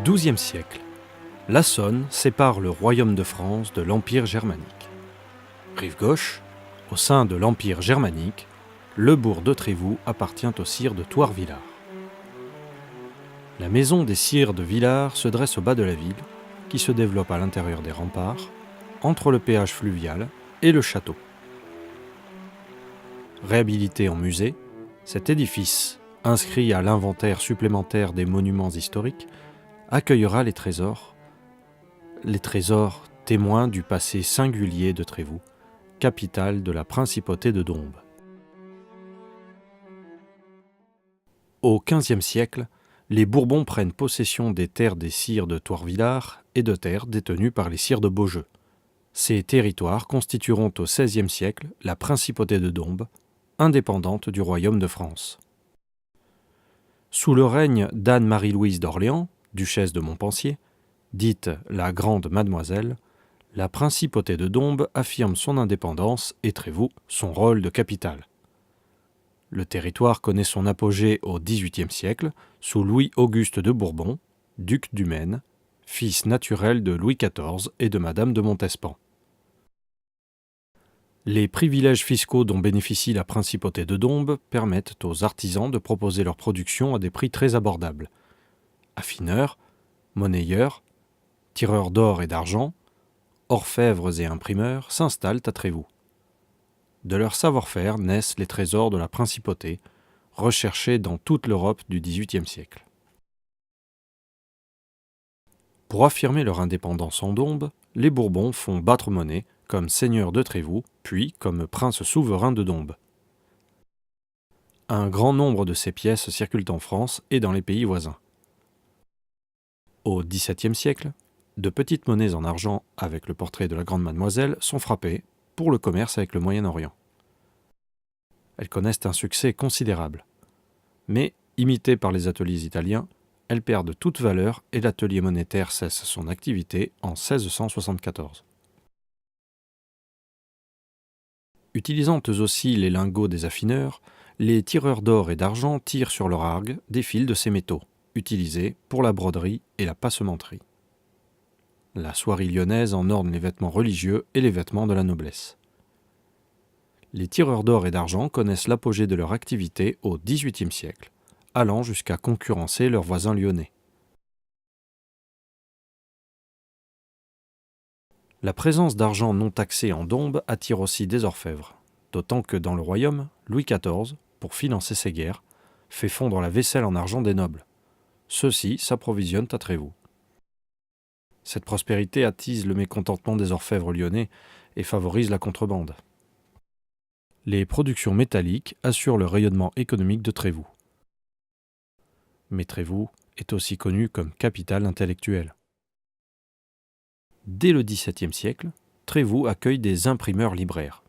XIIe siècle, la Saône sépare le royaume de France de l'Empire germanique. Rive gauche, au sein de l'Empire germanique, le bourg de Trévoux appartient aux sires de Thouars-Villars. La maison des sires de Villars se dresse au bas de la ville, qui se développe à l'intérieur des remparts, entre le péage fluvial et le château. Réhabilité en musée, cet édifice, inscrit à l'inventaire supplémentaire des monuments historiques, accueillera les trésors témoins du passé singulier de Trévoux, capitale de la principauté de Dombes. Au XVe siècle, les Bourbons prennent possession des terres des sires de Thouars-Villars et de terres détenues par les sires de Beaujeu. Ces territoires constitueront au XVIe siècle la principauté de Dombes, indépendante du royaume de France. Sous le règne d'Anne-Marie-Louise d'Orléans, duchesse de Montpensier, dite la Grande Mademoiselle, la principauté de Dombes affirme son indépendance et Trévoux son rôle de capitale. Le territoire connaît son apogée au XVIIIe siècle sous Louis-Auguste de Bourbon, duc du Maine, fils naturel de Louis XIV et de Madame de Montespan. Les privilèges fiscaux dont bénéficie la principauté de Dombes permettent aux artisans de proposer leur production à des prix très abordables. Affineurs, monnayeurs, tireurs d'or et d'argent, orfèvres et imprimeurs s'installent à Trévoux. De leur savoir-faire naissent les trésors de la principauté, recherchés dans toute l'Europe du XVIIIe siècle. Pour affirmer leur indépendance en Dombes, les Bourbons font battre monnaie comme seigneurs de Trévoux, puis comme princes souverains de Dombes. Un grand nombre de ces pièces circulent en France et dans les pays voisins. Au XVIIe siècle, de petites monnaies en argent avec le portrait de la Grande Mademoiselle sont frappées pour le commerce avec le Moyen-Orient. Elles connaissent un succès considérable. Mais, imitées par les ateliers italiens, elles perdent toute valeur et l'atelier monétaire cesse son activité en 1674. Utilisant eux aussi les lingots des affineurs, les tireurs d'or et d'argent tirent sur leur argue des fils de ces métaux, utilisés pour la broderie et la passementerie. La soierie lyonnaise en orne les vêtements religieux et les vêtements de la noblesse. Les tireurs d'or et d'argent connaissent l'apogée de leur activité au XVIIIe siècle, allant jusqu'à concurrencer leurs voisins lyonnais. La présence d'argent non taxé en Dombes attire aussi des orfèvres, d'autant que dans le royaume, Louis XIV, pour financer ses guerres, fait fondre la vaisselle en argent des nobles. Ceux-ci s'approvisionnent à Trévoux. Cette prospérité attise le mécontentement des orfèvres lyonnais et favorise la contrebande. Les productions métalliques assurent le rayonnement économique de Trévoux. Mais Trévoux est aussi connu comme capitale intellectuelle. Dès le XVIIe siècle, Trévoux accueille des imprimeurs-libraires.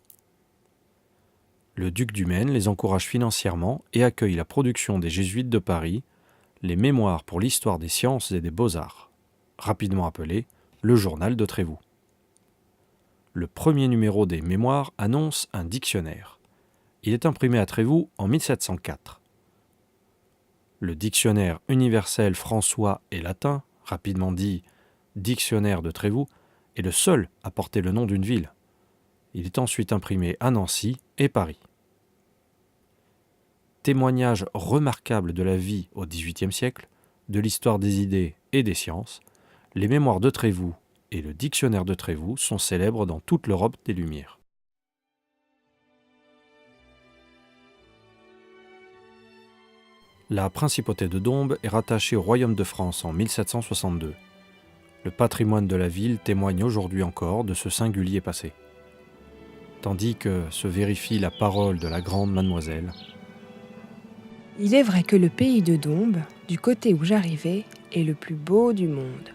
Le duc du Maine les encourage financièrement et accueille la production des Jésuites de Paris, les Mémoires pour l'histoire des sciences et des beaux-arts, rapidement appelé le Journal de Trévoux. Le premier numéro des Mémoires annonce un dictionnaire. Il est imprimé à Trévoux en 1704. Le dictionnaire universel françois et latin, rapidement dit Dictionnaire de Trévoux, est le seul à porter le nom d'une ville. Il est ensuite imprimé à Nancy et Paris. Témoignage remarquable de la vie au XVIIIe siècle, de l'histoire des idées et des sciences, les Mémoires de Trévoux et le Dictionnaire de Trévoux sont célèbres dans toute l'Europe des Lumières. La principauté de Dombes est rattachée au royaume de France en 1762. Le patrimoine de la ville témoigne aujourd'hui encore de ce singulier passé. Tandis que se vérifie la parole de la Grande Mademoiselle. Il est vrai que le pays de Dombes, du côté où j'arrivais, est le plus beau du monde.